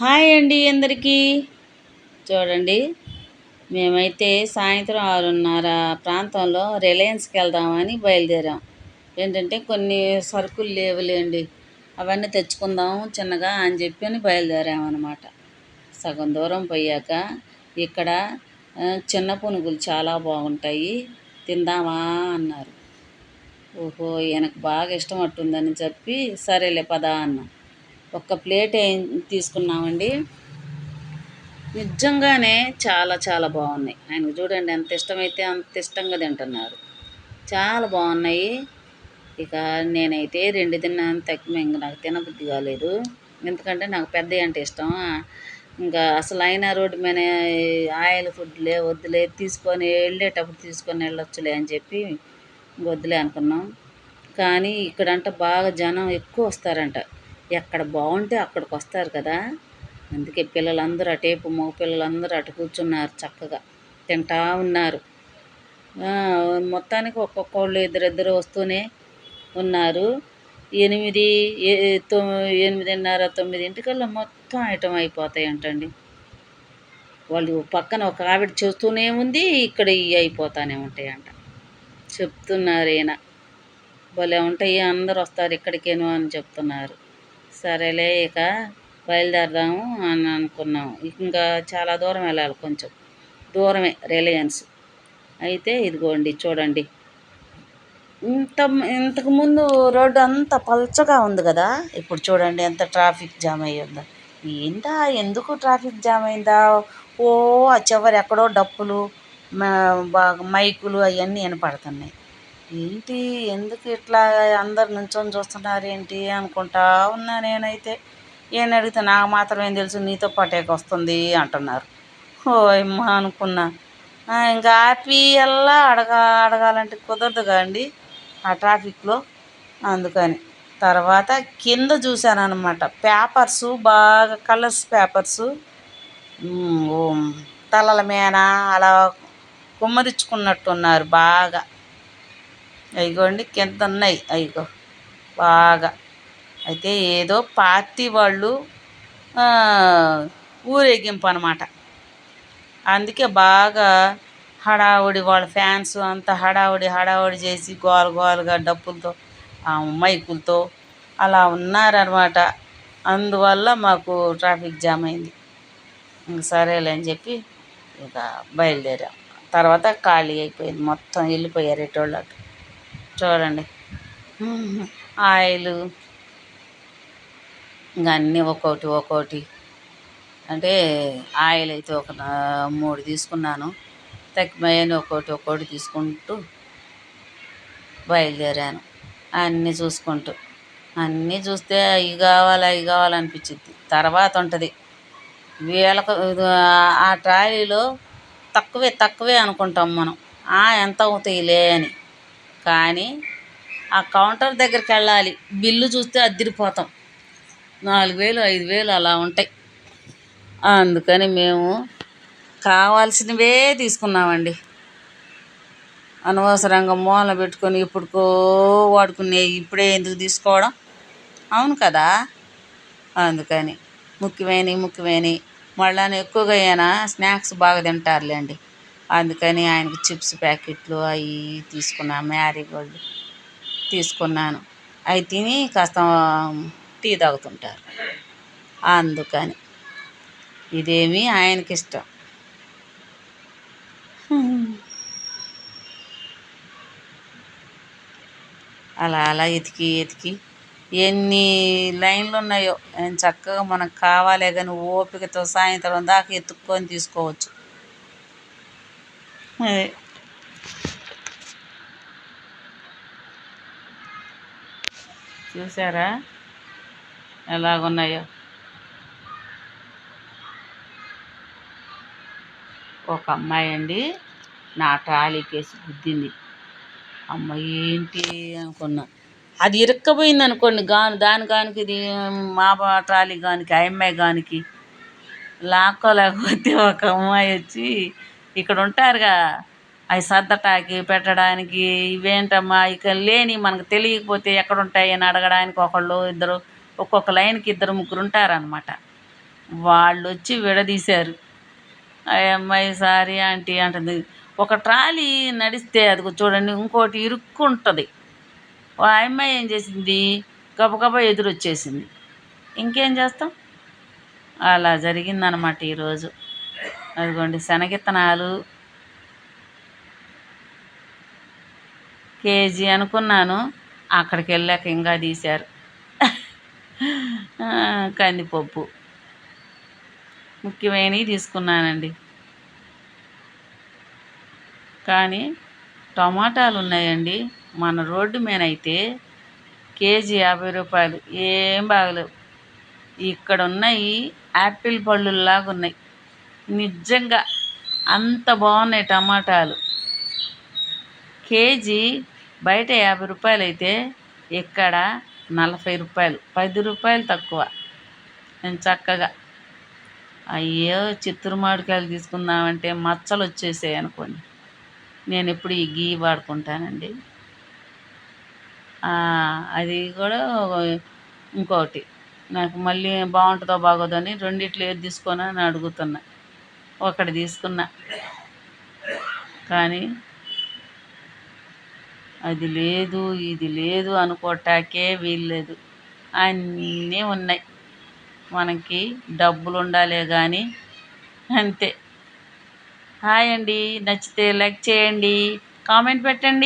Hi అండి అందరికీ. చూడండి, మేమైతే సాయంత్రం 6:30 ప్రాంతంలో రిలయన్స్కి వెళ్దామని బయలుదేరాం. ఏంటంటే కొన్ని సరుకులు లేవులేండి, అవన్నీ తెచ్చుకుందాం చిన్నగా అని చెప్పి బయలుదేరామన్నమాట. సగం దూరం పోయాక ఇక్కడ చిన్న పునుగులు చాలా బాగుంటాయి, తిందామా అన్నారు. ఓహో, ఈయనకు బాగా ఇష్టం అట్టుందని చెప్పి సరేలే పదా అన్నాం. ఒక్క ప్లేట్ తీసుకున్నామండి. నిజంగానే చాలా చాలా బాగున్నాయి. ఆయనకు చూడండి ఎంత ఇష్టమైతే అంత ఇష్టంగా తింటున్నారు. చాలా బాగున్నాయి. ఇక నేనైతే 2 తిన్నాను, తక్కువ ఇంక నాకు తినబుద్ధి కాలేదు. ఎందుకంటే నాకు పెద్దవి అంటే ఇష్టం. ఇంకా అసలు అయినా రోడ్డు మీద ఆయిల్ ఫుడ్లే వద్దులే, తీసుకొని వెళ్ళేటప్పుడు తీసుకొని వెళ్ళొచ్చులే అని చెప్పి వద్దులే అనుకున్నాం. కానీ ఇక్కడంట బాగా జనం ఎక్కువ వస్తారంట. ఎక్కడ బాగుంటే అక్కడికి వస్తారు కదా, అందుకే పిల్లలందరూ అటేపు మగ పిల్లలందరూ అటు కూర్చున్నారు, చక్కగా తింటా ఉన్నారు. మొత్తానికి ఒక్కొక్కళ్ళు ఇద్దరిద్దరు వస్తూనే ఉన్నారు. 8:30 9 మొత్తం ఐటమ్ అయిపోతాయంటండి. వాళ్ళు పక్కన ఒక ఆవిడ చూస్తూనే ఉంది, ఇక్కడ ఇవి అయిపోతానే ఉంటాయంట. చెప్తున్నారు ఈయన, భలే ఉంటాయి, అందరు వస్తారు ఇక్కడికేను అని చెప్తున్నారు. సరేలే ఇక బయలుదేరదాము అని అనుకున్నాము. ఇంకా చాలా దూరం వెళ్ళాలి, కొంచెం దూరమే రిలయన్స్. అయితే ఇదిగోండి చూడండి, ఇంతకుముందు రోడ్డు అంత పల్చగా ఉంది కదా, ఇప్పుడు చూడండి ఎంత ట్రాఫిక్ జామ్ అయ్యిందో. ఏంటా ఎందుకు ట్రాఫిక్ జామ్ అయిందా? ఓ ఆ చివరి ఎక్కడో డప్పులు, బాగా మైకులు అవన్నీ వినపడుతున్నాయి. ఏంటి ఎందుకు ఇట్లా అందరు నుంచొని చూస్తున్నారు ఏంటి అనుకుంటా ఉన్నా. నేనైతే ఏం అడిగితే నాకు మాత్రం ఏం తెలుసు, నీతో పాటేకి వస్తుంది అంటున్నారు. ఓ అమ్మ అనుకున్నా. ఇంకా ఆపి అలా అడగాలంటే కుదరదుగా అండి ఆ ట్రాఫిక్లో. అందుకని తర్వాత కింద చూశానన్నమాట, పేపర్సు బాగా కలర్స్ పేపర్సు తలల మేన అలా కుమ్మరించుకున్నట్టున్నారు బాగా. అయిగోండి కింద ఉన్నాయి, అయిగో బాగా. అయితే ఏదో పార్టీ వాళ్ళు ఊరేగింపు అనమాట. అందుకే బాగా హడావుడి, వాళ్ళ ఫ్యాన్స్ అంతా హడావుడి చేసి గోలుగా డప్పులతో మైకులతో అలా ఉన్నారనమాట. అందువల్ల మాకు ట్రాఫిక్ జామ్ అయింది. ఇంక సరేలే అని చెప్పి ఇక బయలుదేరాం. తర్వాత ఖాళీ అయిపోయింది, మొత్తం వెళ్ళిపోయారు ఎటోళ్ళు అటు. చూడండి, ఆయిలు ఇంకా అన్నీ ఒక్కోటి అంటే ఆయిల్ అయితే ఒక 3 తీసుకున్నాను. తగ్గిపోయాను, ఒక్కోటి తీసుకుంటూ బయలుదేరాను. అన్నీ చూస్తే అవి కావాలనిపించింది. తర్వాత ఉంటుంది వీళ్ళకు ఆ ట్రాలీలో తక్కువే అనుకుంటాం మనం, ఎంత అవుతాయిలే అని. కానీ ఆ కౌంటర్ దగ్గరికి వెళ్ళాలి, బిల్లు చూస్తే అదిరిపోతాం. 4,000 5,000 అలా ఉంటాయి. అందుకని మేము కావాల్సినవే తీసుకున్నామండి. అనవసరంగా మూలన పెట్టుకొని ఇప్పుడుకో వాడుకునే ఇప్పుడే ఎందుకు తీసుకోవడం, అవును కదా. అందుకని ముఖ్యమైనవి మళ్ళీ ఎక్కువగా అయినా స్నాక్స్ బాగా తింటారులేండి. అందుకని ఆయనకి చిప్స్ ప్యాకెట్లు అవి తీసుకున్నాను, మ్యారీగోల్డ్ తీసుకున్నాను. అవి తిని కాస్త టీ తాగుతుంటారు. అందుకని ఇదేమీ ఆయనకి ఇష్టం. అలా ఎతికి ఎన్ని లైన్లు ఉన్నాయో. చక్కగా మనకు కావాలే కానీ ఓపికతో సాయంత్రం దాకా ఎత్తుక్కొని తీసుకోవచ్చు. చూసారా ఎలాగున్నాయో. ఒక అమ్మాయి అండి నా ట్రాలీకేసి గుద్దింది. అమ్మ ఏంటి అనుకున్నా, అది ఇరుక్కపోయింది అనుకోండి దానికి ఇది మా ట్రాలీ గానికి ఆ అమ్మాయి గానికి లాక్కోలేకపోతే ఒక అమ్మాయి వచ్చి ఇక్కడ ఉంటారుగా అవి సర్దటానికి పెట్టడానికి, ఇవేంటమ్మా ఇక లేని మనకు తెలియకపోతే ఎక్కడ ఉంటాయి అని అడగడానికి ఒకళ్ళు ఇద్దరు, ఒక్కొక్క లైన్కి 2 3 ఉంటారనమాట. వాళ్ళొచ్చి విడదీశారు. ఆ అమ్మాయి సారీ ఆంటీ అంటుంది. ఒక ట్రాలీ నడిస్తే అదిగో చూడండి ఇంకోటి ఇరుక్కుంటుంది. ఆ అమ్మాయి ఏం చేసింది, గబగబా ఎదురొచ్చేసింది. ఇంకేం చేస్తాం? అలా జరిగిందనమాట ఈరోజు. అదిగోండి శనగిత్తనాలు కేజీ అనుకున్నాను. అక్కడికెళ్ళాక ఇంకా తీశారు. కందిపప్పు ముఖ్యమైనవి తీసుకున్నానండి. కానీ టమాటాలు ఉన్నాయండి మన రోడ్డు మీదైతే కేజీ 50 రూపాయలు. ఏం బాగలేవు. ఇక్కడ ఉన్నాయి యాపిల్ పళ్ళులాగా ఉన్నాయి. నిజంగా అంత బాగున్నాయి టమాటాలు. కేజీ బయట 50 రూపాయలైతే ఇక్కడ 40 రూపాయలు, 10 రూపాయలు తక్కువ. నేను చక్కగా అయ్యో చిత్తూరు మామిడికాయలు తీసుకుందామంటే మచ్చలు వచ్చేసాయి అనుకోండి. నేను ఎప్పుడు ఈ గీ వాడుకుంటానండి. అది కూడా ఇంకోటి నాకు మళ్ళీ బాగుంటుందో బాగోదో అని రెండిట్లో ఏది తీసుకోనా అని అడుగుతున్నా. ఒకటి తీసుకున్నా కానీ అది లేదు ఇది లేదు అనుకోవటానికే వీల్లేదు. అన్నీ ఉన్నాయి. మనకి డబ్బులు ఉండాలే కానీ అంతే. హాయ్ అండి, నచ్చితే లైక్ చేయండి, కామెంట్ పెట్టండి.